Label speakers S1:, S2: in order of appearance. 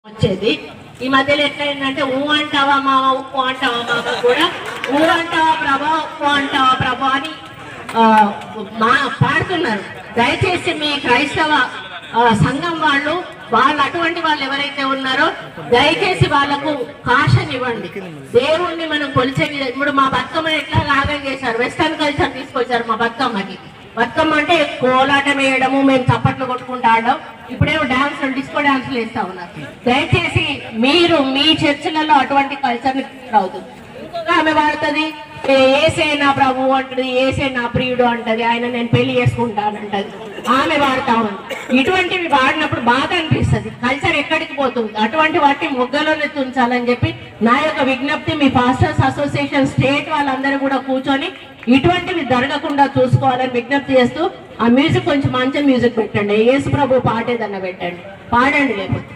S1: వచ్చేది. ఈ మధ్యలో ఎట్లయిందంటే ఊ అంటావా మామ ఉప్పు అంటావా మామ కూడా ఊ అంటావా ప్రభా ఉప్పు అంటావా ప్రభా అని పాడుతున్నారు. దయచేసి మీ క్రైస్తవ సంఘం వాళ్ళు అటువంటి వాళ్ళు ఎవరైతే ఉన్నారో దయచేసి వాళ్ళకు కాషన్ ఇవ్వండి. దేవుణ్ణి మనం కొలిచే ఇప్పుడు మా బతుకమ్మని ఎట్లా రాగం చేశారు, వెస్టర్న్ కల్చర్ తీసుకొచ్చారు మా బతుకమ్మకి. బతుకమ్మ అంటే కోలాటం వేయడము, మేము చప్పట్లు కొట్టుకుంటూ ఆడడం, ఇప్పుడేమో డాన్సులు డిస్కో డాన్సులు వేస్తా ఉన్నారు. దయచేసి మీరు మీ చర్చిలలో అటువంటి కల్చర్ని రావుతుంది. ఇంకొక ఆమె వాడుతుంది ఏసే నా ప్రభు అంటది, ఏసే నా ప్రియుడు అంటది, ఆయన నేను పెళ్లి చేసుకుంటానంటది, ఆమె వాడుతా ఉంది. ఇటువంటివి వాడినప్పుడు బాధ అనిపిస్తుంది, కల్చర్ ఎక్కడికి పోతుంది. అటువంటి వాటిని మొగ్గలోనే తుంచాలని చెప్పి నా యొక్క విజ్ఞప్తి. మీ పాస్టర్స్ అసోసియేషన్ స్టేట్ వాళ్ళందరూ కూడా కూర్చొని ఇటువంటివి జరగకుండా చూసుకోవాలని విజ్ఞప్తి చేస్తూ ఆ మ్యూజిక్ కొంచెం మంచి మ్యూజిక్ పెట్టండి, యేసు ప్రభు పాట ఏదన్నా పెట్టండి, పాడండి. లేకపోతే